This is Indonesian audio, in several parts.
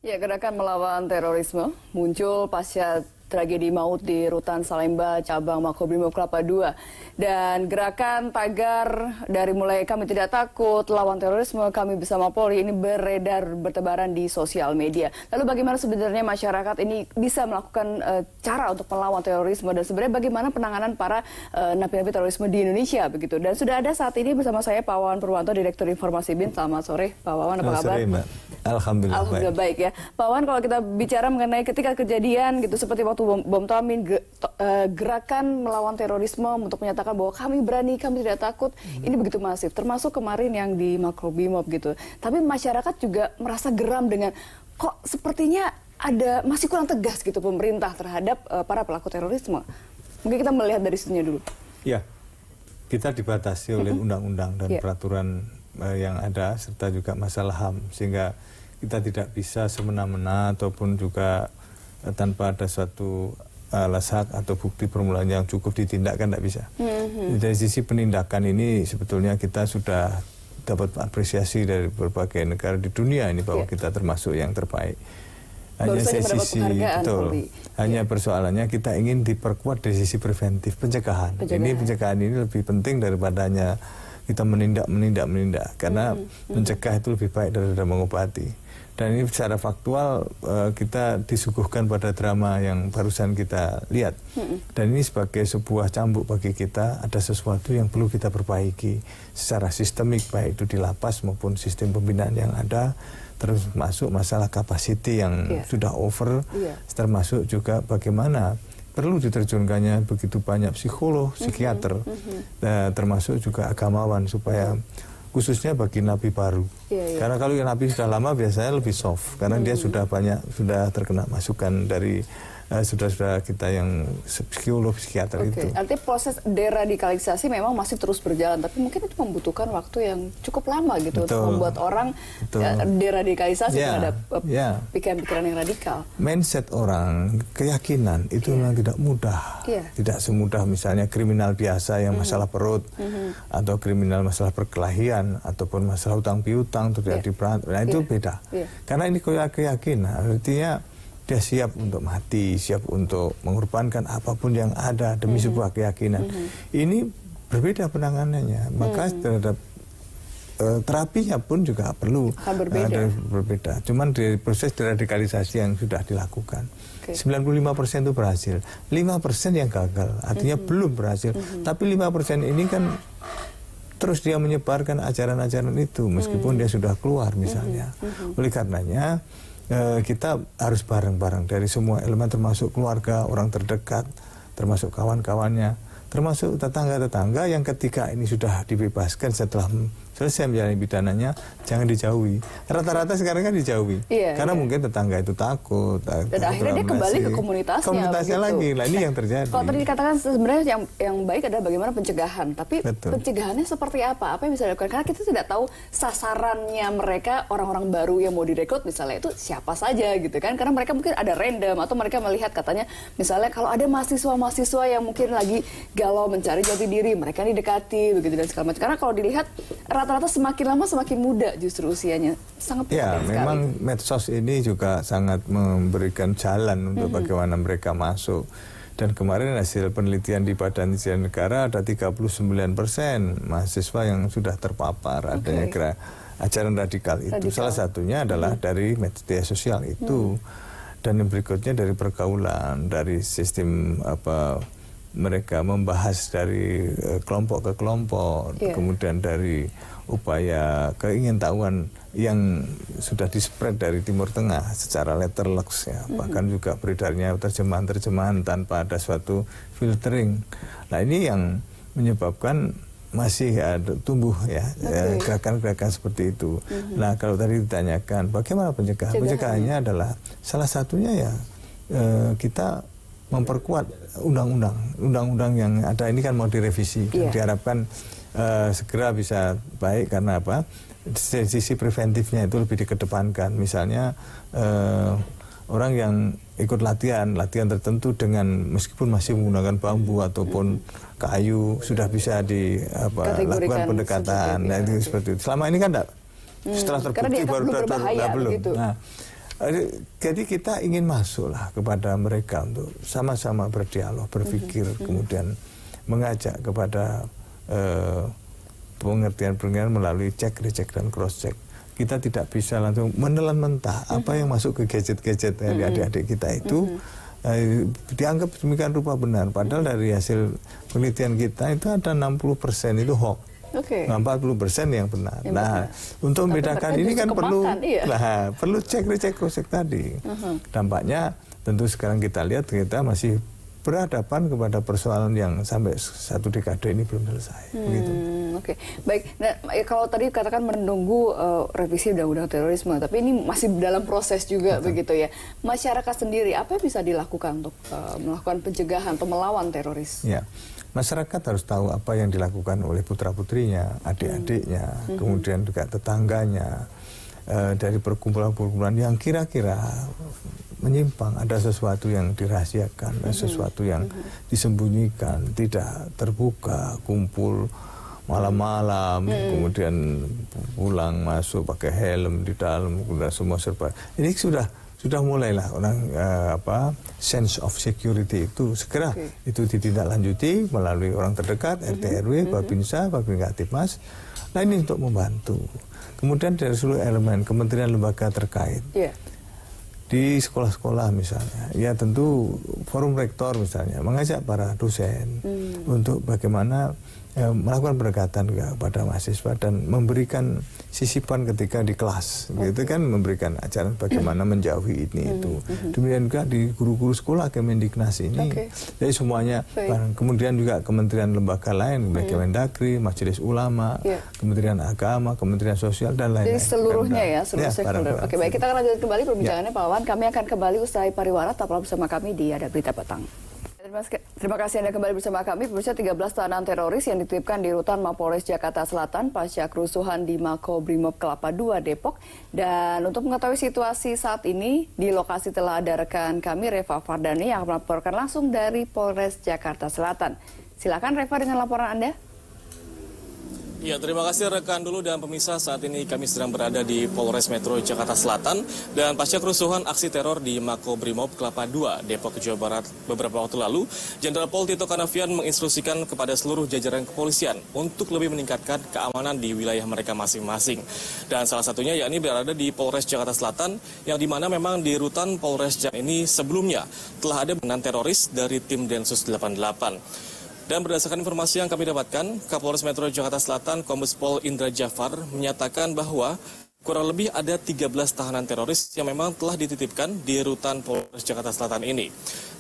Ya, gerakan melawan terorisme muncul pasca tragedi maut di Rutan Salemba, cabang Makobrimob Kelapa II. Dan gerakan tagar dari mulai kami tidak takut, lawan terorisme, kami bersama Polri ini beredar bertebaran di sosial media. Lalu bagaimana sebenarnya masyarakat ini bisa melakukan cara untuk melawan terorisme dan sebenarnya bagaimana penanganan para napi-napi terorisme di Indonesia begitu. Dan sudah ada saat ini bersama saya Pak Wawan Purwanto, Direktur Informasi BIN. Selamat sore Pak Wawan, apa kabar? Sore, Mbak. Alhamdulillah baik ya. Pak Wawan, kalau kita bicara mengenai ketika kejadian gitu seperti waktu bom Tamrin, gerakan melawan terorisme untuk menyatakan bahwa kami berani, kami tidak takut, ini begitu masif. Termasuk kemarin yang di Makobrimob gitu. Tapi masyarakat juga merasa geram dengan kok sepertinya masih kurang tegas gitu pemerintah terhadap para pelaku terorisme. Mungkin kita melihat dari situnya dulu. Ya, kita dibatasi oleh undang-undang dan peraturan yang ada serta juga masalah HAM, sehingga kita tidak bisa semena-mena ataupun juga tanpa ada suatu alasan atau bukti permulaan yang cukup ditindak, kan tidak bisa. Dari sisi penindakan ini sebetulnya kita sudah dapat apresiasi dari berbagai negara di dunia ini bahwa kita termasuk yang terbaik. Hanya sisi betul. Hanya persoalannya kita ingin diperkuat dari sisi preventif, pencegahan. Ini pencegahan ini lebih penting daripada hanya kita menindak karena mencegah itu lebih baik daripada mengobati. Dan ini secara faktual kita disuguhkan pada drama yang barusan kita lihat. Dan ini sebagai sebuah cambuk bagi kita, ada sesuatu yang perlu kita perbaiki secara sistemik, baik itu di lapas maupun sistem pembinaan yang ada, terus masuk masalah kapasiti yang sudah over, termasuk juga bagaimana perlu diterjunkannya begitu banyak psikolog, psikiater, termasuk juga agamawan supaya khususnya bagi napi baru. Karena kalau yang napi sudah lama biasanya lebih soft karena dia sudah terkena masukan dari saudara-saudara kita yang psikolog, psikiater itu. Artinya proses deradikalisasi memang masih terus berjalan, tapi mungkin itu membutuhkan waktu yang cukup lama gitu untuk membuat orang deradikalisasi terhadap pikiran-pikiran yang radikal. Mindset orang, keyakinan itu memang tidak mudah. Tidak semudah misalnya kriminal biasa yang masalah perut atau kriminal masalah perkelahian ataupun masalah hutang piutang terjadi nah itu beda. Karena ini keyakinan, artinya dia siap untuk mati, siap untuk mengorbankan apapun yang ada demi sebuah keyakinan. Ini berbeda penanganannya, maka terhadap terapinya pun juga perlu berbeda. Cuman dari proses deradikalisasi yang sudah dilakukan, 95% itu berhasil, 5% yang gagal, artinya belum berhasil. Tapi 5% ini kan terus dia menyebarkan ajaran-ajaran itu, meskipun dia sudah keluar misalnya. Oleh karenanya, kita harus bareng-bareng dari semua elemen termasuk keluarga, orang terdekat, termasuk kawan-kawannya, termasuk tetangga-tetangga yang ketika ini sudah dibebaskan setelah selesai menjalani pidananya, jangan dijauhi. Rata-rata sekarang kan dijauhi, karena mungkin tetangga itu takut. Dan akhirnya dia kembali ke komunitasnya lagi. Nah ini yang terjadi. Kalau tadi dikatakan sebenarnya yang baik adalah bagaimana pencegahan, tapi pencegahannya seperti apa? Apa yang bisa dilakukan? Karena kita tidak tahu sasarannya mereka, orang-orang baru yang mau direkrut misalnya itu siapa saja gitu kan? Karena mereka mungkin ada random atau mereka melihat katanya misalnya kalau ada mahasiswa-mahasiswa yang mungkin lagi galau mencari jati diri, mereka didekati begitu dan segala macam. Karena kalau dilihat rata-rata semakin lama semakin muda justru usianya, sangat penting sekali. Memang medsos ini juga sangat memberikan jalan untuk bagaimana mereka masuk. Dan kemarin hasil penelitian di Badan Intelijen Negara ada 39% mahasiswa yang sudah terpapar adanya ajaran radikal itu. Salah satunya adalah dari media sosial itu. Dan yang berikutnya dari pergaulan, dari sistem mereka membahas dari kelompok ke kelompok, kemudian dari upaya keingintahuan yang sudah dispread dari Timur Tengah secara letterbox bahkan juga beredarnya terjemahan-terjemahan tanpa ada suatu filtering. Nah ini yang menyebabkan masih ada tumbuh gerakan-gerakan seperti itu. Nah kalau tadi ditanyakan bagaimana pencegahan? Pencegahannya adalah salah satunya kita memperkuat undang-undang yang ada ini kan mau direvisi, diharapkan segera bisa baik karena apa? Sisi preventifnya itu lebih dikedepankan. Misalnya orang yang ikut latihan tertentu dengan meskipun masih menggunakan bambu ataupun kayu sudah bisa lakukan pendekatan. Nah itu seperti itu. Selama ini kan enggak. Setelah terbukti baru belum. Nah, Jadi kita ingin masuklah kepada mereka untuk sama-sama berdialog, berpikir, kemudian mengajak kepada pengertian-pengertian melalui cek, recheck, dan cross-check. Kita tidak bisa langsung menelan mentah apa yang masuk ke gadget-gadget dari adik-adik kita itu dianggap demikian rupa benar. Padahal dari hasil penelitian kita itu ada 60% itu hoax. Nah, 40% yang benar. Nah, untuk membedakan ini kan perlu cek, recheck, cross-check tadi. Dampaknya tentu sekarang kita lihat kita masih berhadapan kepada persoalan yang sampai 1 dekade ini belum selesai. Baik. Nah, kalau tadi katakan menunggu revisi undang-undang terorisme, tapi ini masih dalam proses juga begitu ya. Masyarakat sendiri apa yang bisa dilakukan untuk melakukan pencegahan atau melawan teroris? Ya, masyarakat harus tahu apa yang dilakukan oleh putra-putrinya, adik-adiknya, kemudian juga tetangganya, dari perkumpulan-perkumpulan yang kira-kira menyimpang, ada sesuatu yang dirahasiakan, ada sesuatu yang disembunyikan, tidak terbuka, kumpul malam-malam, kemudian pulang masuk pakai helm di dalam, kemudian semua serba. Ini sudah mulailah orang sense of security itu segera itu ditindaklanjuti melalui orang terdekat, RT RW, Babinsa, Babin Kaptipmas. Nah, ini untuk membantu. Kemudian dari seluruh elemen kementerian lembaga terkait. Di sekolah-sekolah misalnya, ya tentu forum rektor misalnya mengajak para dosen untuk bagaimana melakukan pendekatan kepada mahasiswa dan memberikan sisipan ketika di kelas, gitu kan, memberikan ajaran bagaimana menjauhi ini itu. Demikian juga di guru-guru sekolah Kemendiknas ini, jadi semuanya. Kemudian juga kementerian lembaga lain, Kemendagri, Majelis Ulama, Kementerian Agama, Kementerian Sosial dan lain-lain. Jadi seluruhnya seluruh stakeholder. Oke, baik, kita akan lanjutkan kembali perbincangannya Pak Wawan. Kami akan kembali usai pariwara, tetaplah bersama kami di Ada Berita Petang. Terima kasih Anda kembali bersama kami. Pemirsa, 13 tahanan teroris yang dititipkan di rutan Mapolres Jakarta Selatan pasca kerusuhan di Makobrimob Kelapa II Depok. Dan untuk mengetahui situasi saat ini, di lokasi telah ada rekan kami Reva Fardani yang akan melaporkan langsung dari Polres Jakarta Selatan. Silakan Reva dengan laporan Anda. Ya, terima kasih rekan dulu dan pemirsa. Saat ini kami sedang berada di Polres Metro Jakarta Selatan dan pasca kerusuhan aksi teror di Makobrimob Kelapa II Depok, Jawa Barat beberapa waktu lalu, Jenderal Pol Tito Karnavian menginstruksikan kepada seluruh jajaran kepolisian untuk lebih meningkatkan keamanan di wilayah mereka masing-masing. Dan salah satunya yakni berada di Polres Jakarta Selatan, yang dimana memang di rutan Polres Jakarta ini sebelumnya telah ada penanganan teroris dari tim Densus 88. Dan berdasarkan informasi yang kami dapatkan, Kapolres Metro Jakarta Selatan, Kombes Pol Indra Jafar, menyatakan bahwa kurang lebih ada 13 tahanan teroris yang memang telah dititipkan di rutan Polres Jakarta Selatan ini.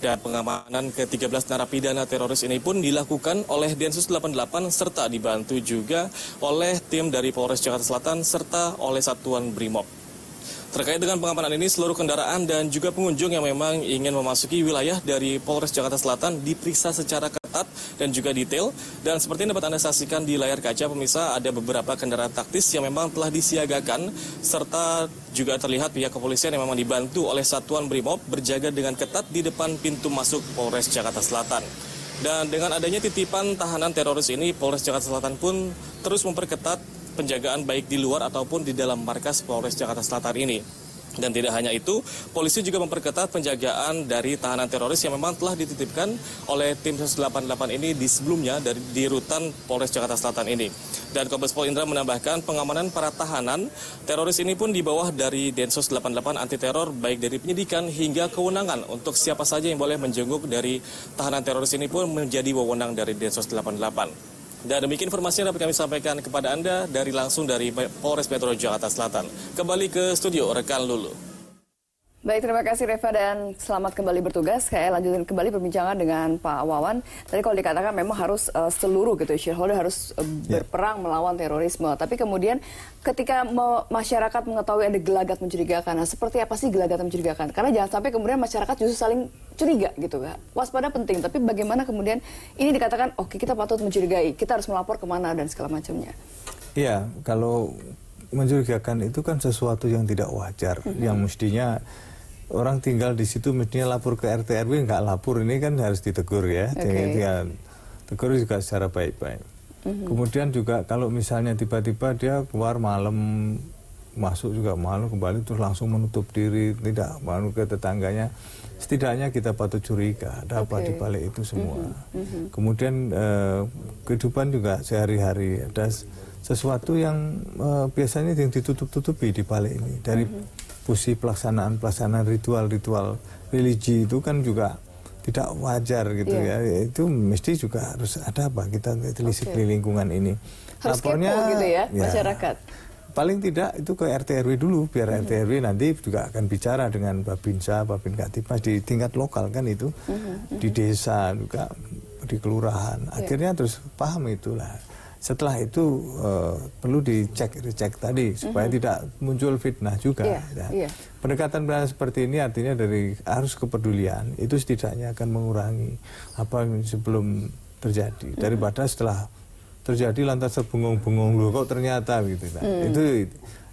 Dan pengamanan ke-13 narapidana teroris ini pun dilakukan oleh Densus 88 serta dibantu juga oleh tim dari Polres Jakarta Selatan serta oleh Satuan Brimob. Terkait dengan pengamanan ini, seluruh kendaraan dan juga pengunjung yang memang ingin memasuki wilayah dari Polres Jakarta Selatan diperiksa secara ketat dan juga detail. Dan seperti yang dapat Anda saksikan di layar kaca pemirsa, ada beberapa kendaraan taktis yang memang telah disiagakan, serta juga terlihat pihak kepolisian yang memang dibantu oleh Satuan Brimob berjaga dengan ketat di depan pintu masuk Polres Jakarta Selatan. Dan dengan adanya titipan tahanan teroris ini, Polres Jakarta Selatan pun terus memperketat penjagaan baik di luar ataupun di dalam markas Polres Jakarta Selatan ini. Dan tidak hanya itu, polisi juga memperketat penjagaan dari tahanan teroris yang memang telah dititipkan oleh tim Densus 88 ini di sebelumnya di rutan Polres Jakarta Selatan ini. Dan Kombes Pol Indra menambahkan pengamanan para tahanan teroris ini pun di bawah dari Densus 88 anti teror, baik dari penyidikan hingga kewenangan untuk siapa saja yang boleh menjenguk dari tahanan teroris ini pun menjadi wewenang dari Densus 88. Dan demikian informasi yang dapat kami sampaikan kepada Anda langsung dari Polres Metro Jakarta Selatan. Kembali ke studio rekan Lulu. Baik, terima kasih Reva dan selamat kembali bertugas. Saya lanjutin kembali perbincangan dengan Pak Wawan. Tadi kalau dikatakan memang harus seluruh gitu, shareholder harus berperang melawan terorisme. Tapi kemudian ketika masyarakat mengetahui ada gelagat mencurigakan, nah seperti apa sih gelagat mencurigakan? Karena jangan sampai kemudian masyarakat justru saling curiga gitu kan. Waspada penting, tapi bagaimana kemudian ini dikatakan oke, kita patut mencurigai, kita harus melapor kemana dan segala macamnya. Iya, kalau mencurigakan itu kan sesuatu yang tidak wajar, yang mestinya orang tinggal di situ mestinya lapor ke RT RW, nggak lapor, ini kan harus ditegur ya. Jadi tegur juga secara baik-baik. Kemudian juga kalau misalnya tiba-tiba dia keluar malam masuk juga malu, kembali terus langsung menutup diri, tidak malu ke tetangganya. Setidaknya kita patut curiga ada apa di balik itu semua. Kemudian kehidupan juga sehari-hari ada sesuatu yang biasanya yang ditutup-tutupi di balik ini. Dari posisi pelaksanaan ritual-ritual religi itu kan juga tidak wajar gitu ya. Itu mesti juga harus ada apa kita telisik di lingkungan ini. Harus kepo gitu ya masyarakat. Paling tidak itu ke RT RW dulu, biar RT RW nanti juga akan bicara dengan Babinsa, Babinkamtibmas di tingkat lokal kan itu, di desa juga, di kelurahan. Akhirnya terus paham itulah. Setelah itu perlu dicek tadi supaya tidak muncul fitnah juga. Pendekatan seperti ini artinya dari harus kepedulian itu setidaknya akan mengurangi apa yang sebelum terjadi daripada setelah terjadi lantas terbengong-bengong loh kok ternyata gitu.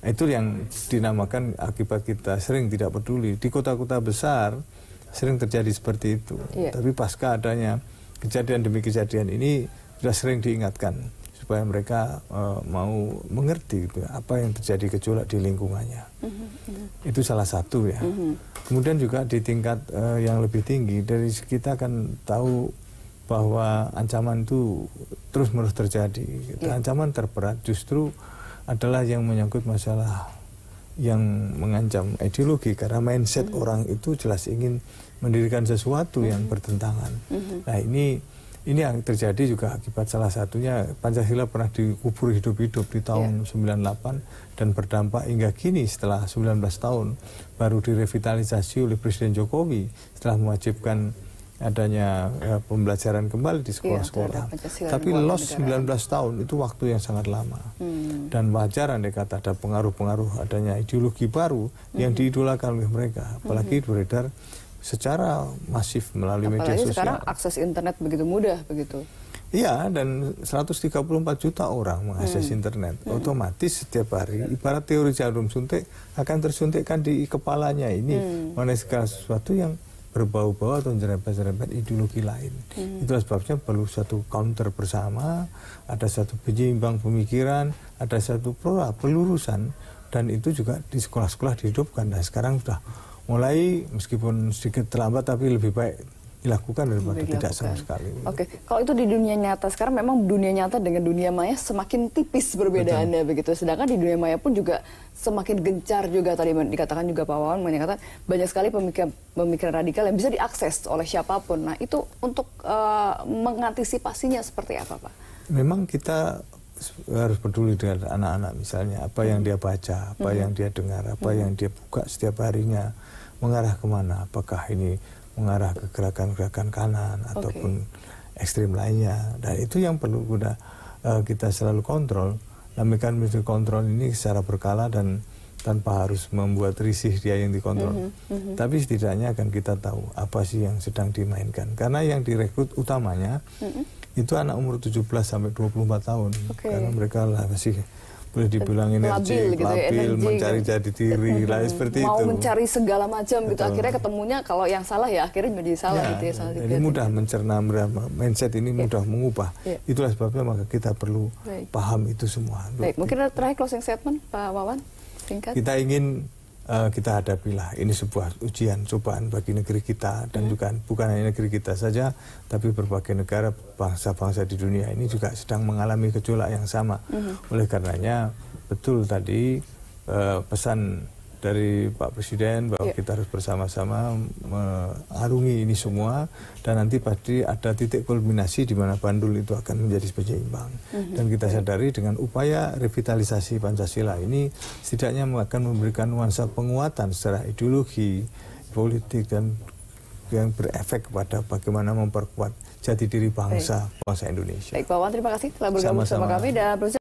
Itu yang dinamakan akibat kita sering tidak peduli. Di kota-kota besar sering terjadi seperti itu. Tapi pasca adanya kejadian demi kejadian ini sudah sering diingatkan supaya mereka mau mengerti gitu, apa yang terjadi gejolak di lingkungannya. Itu salah satu ya. Kemudian juga di tingkat yang lebih tinggi dari kita akan tahu bahwa ancaman itu terus-menerus terjadi. Ancaman terberat justru adalah yang menyangkut masalah yang mengancam ideologi, karena mindset orang itu jelas ingin mendirikan sesuatu yang bertentangan. Nah ini yang terjadi juga akibat salah satunya Pancasila pernah dikubur hidup-hidup di tahun 98 dan berdampak hingga kini setelah 19 tahun baru direvitalisasi oleh Presiden Jokowi setelah mewajibkan adanya pembelajaran kembali di sekolah-sekolah. Tapi loss 19 tahun itu waktu yang sangat lama. Dan wajar andai kata ada pengaruh-pengaruh adanya ideologi baru yang diidolakan oleh mereka. Apalagi beredar secara masif melalui media sosial. Sekarang akses internet begitu mudah begitu. Iya, dan 134 juta orang mengakses internet. Otomatis setiap hari, ibarat teori jarum suntik akan tersuntikkan di kepalanya ini mengenai segala sesuatu yang berbau-bau atau nyerempet-nyerempet ideologi lain. Itulah sebabnya perlu satu counter bersama, ada satu penyeimbang pemikiran, ada satu pelurusan, dan itu juga di sekolah-sekolah dihidupkan. Nah sekarang sudah mulai meskipun sedikit terlambat tapi lebih baik dilakukan daripada tidak sama sekali. Kalau itu di dunia nyata sekarang memang dunia nyata dengan dunia maya semakin tipis perbedaannya begitu. Sedangkan di dunia maya pun juga semakin gencar juga tadi dikatakan juga Pak Wawan menyatakan banyak sekali pemikiran radikal yang bisa diakses oleh siapapun. Nah itu untuk mengantisipasinya seperti apa Pak? Memang kita harus peduli dengan anak-anak misalnya apa yang dia baca, apa yang dia dengar, apa yang dia buka setiap harinya mengarah kemana, apakah ini mengarah ke gerakan-gerakan kanan ataupun ekstrim lainnya. Dan itu yang perlu kita selalu kontrol. Nah, mekanisme kontrol ini secara berkala dan tanpa harus membuat risih dia yang dikontrol. Tapi setidaknya akan kita tahu apa sih yang sedang dimainkan. Karena yang direkrut utamanya itu anak umur 17 sampai 24 tahun. Karena mereka lah masih boleh dibilang energi, labil, mencari jati diri, lah seperti itu. Mau mencari segala macam gitu, akhirnya ketemunya kalau yang salah ya akhirnya menjadi salah gitu ya. Jadi mudah mencerna, mindset ini mudah mengubah. Itulah sebabnya maka kita perlu paham itu semua. Baik, mungkin ada terakhir closing statement Pak Wawan, singkat. Kita ingin kita hadapilah ini sebuah ujian, cobaan bagi negeri kita dan juga bukan hanya negeri kita saja, tapi berbagai negara, bangsa-bangsa di dunia ini juga sedang mengalami gejolak yang sama. Oleh karenanya betul tadi pesan dari Pak Presiden bahwa kita harus bersama-sama mengarungi ini semua dan nanti pasti ada titik kulminasi di mana Bandul itu akan menjadi penyeimbang. Dan kita sadari dengan upaya revitalisasi Pancasila ini setidaknya akan memberikan nuansa penguatan secara ideologi, politik dan yang berefek kepada bagaimana memperkuat jati diri bangsa Indonesia. Baik Pak Wawan, terima kasih telah bergabung bersama kami dan